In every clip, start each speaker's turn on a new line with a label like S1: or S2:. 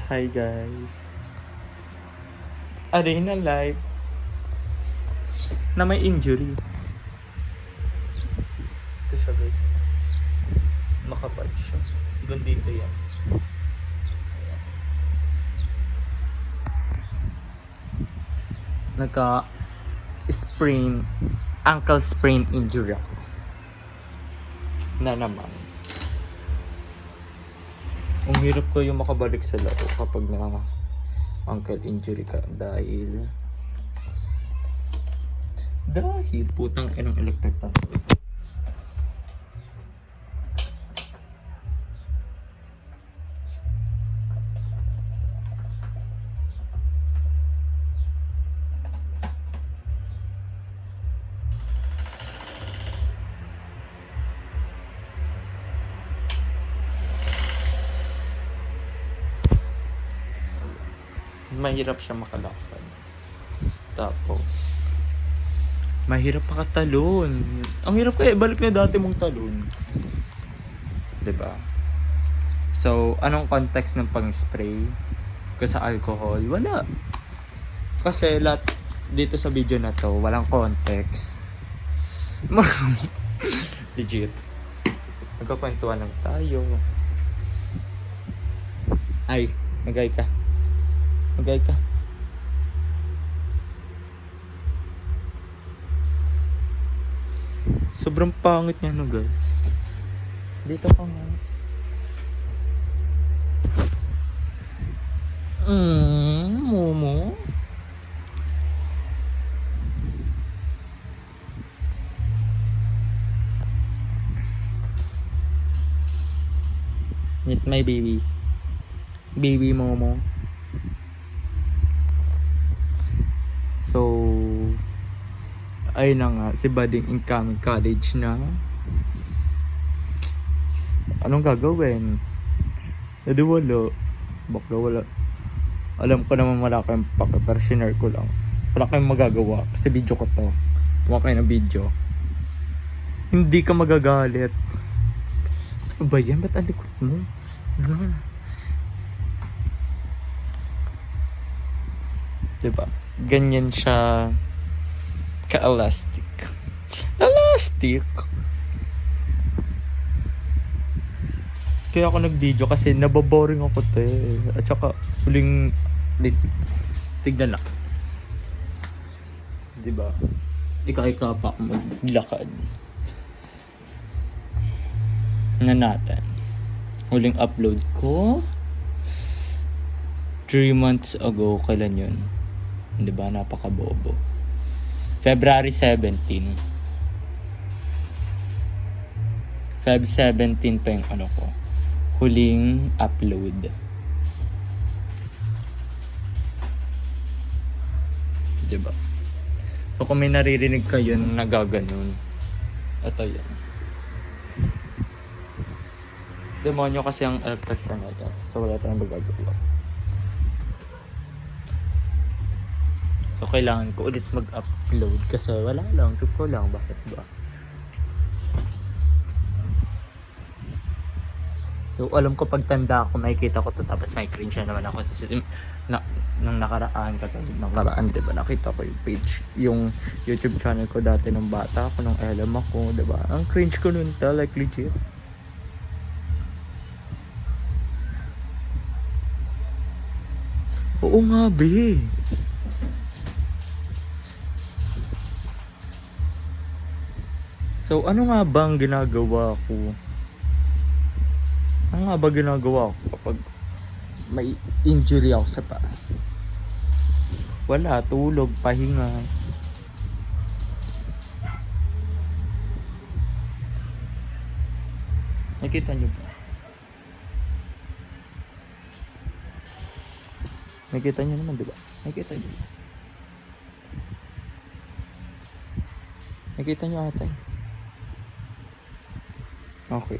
S1: Hi guys. A day in a life na may injury. Ito siya guys. Makapal siya. Hanggang dito yan. Ayan. Ankle sprain injury ako. Na naman. Ang hirap ko yung makabalik sa laro kapag na ankle injury ka dahil putang inang electric pan. Mahirap siya makalakad. Tapos mahirap makatalon. Ang hirap kaya ibalik na dati mong talon. 'Di ba? So, anong context ng pang-spray ko sa alcohol? Wala. Kasi lahat dito sa video na to, walang context. Legit. Nagkakwentuhan lang tayo. Ay, magay ka. Magay ka. Sobrang pangit niya no guys. Dito ka nga. Momo. Meet my baby. Baby Momo. So, ayun na nga, si Bading incoming college na. Anong gagawin? Hindi wala. Bakla wala. Alam ko naman wala kayong pake, pero shinare ko lang. Wala kayong magagawa kasi video ko to. Huwag kayo ng video. Hindi ka magagalit. Ano ba yan? Ba't ang likot mo? Diba? Ganyan siya ka-elastic. Elastic? Kaya ako nag-video kasi nababoring ako At saka huling tignan lang. Diba? Ika-ika pa ako maglakad. Na natin. Huling upload ko 3 months ago. Kailan yun? Diba? Napaka-bobo. February 17. Feb 17 pa yung ano ko. Huling upload. Diba? So kung may naririnig kayo na nagaganon, ito yan. Demonyo kasi ang electric pan na. So wala tayong magagawa. So kailangan ko ulit mag-upload kasi wala lang. Trip ko lang. Bakit ba? So alam ko pagtanda ako makikita ko to tapos may cringe na naman ako nang nakaraan katulad ng nakaraan, diba? Nakita ko yung page, yung YouTube channel ko dati nung bata ako, nung alam ako, diba? Ang cringe ko nun like legit. Oo nga be. So ano nga bang ginagawa ko? Ano nga ba ginagawa ko kapag may injury ako sa paa? Wala, tulog, pahinga. Nakita nyo ba? Nakita nyo naman, diba? Nakita nyo. Nakita nyo ata. Okay.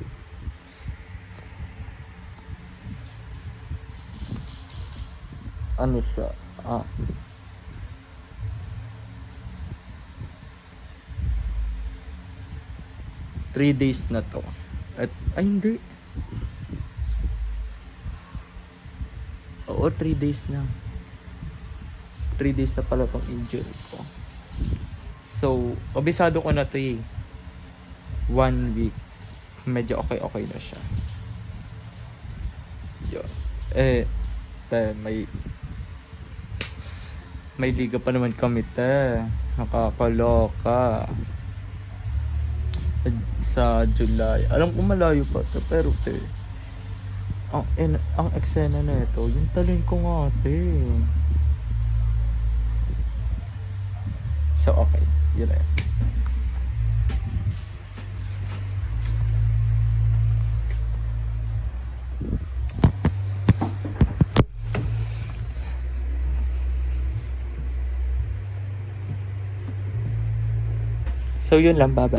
S1: Ano siya? 3 days na to. At, ay hindi. Oo, 3 days na. 3 days na pala tong injury ko. So, kabisado ko na to eh. 1 week. Medyo okay na siya. Yun. May liga pa naman kami, te. Nakakaloka. Sa July. Alam ko malayo pa to, pero te. Ang eksena na ito, yung talin ko nga, te. So, okay. Yun na yun. So, yun lang, baba.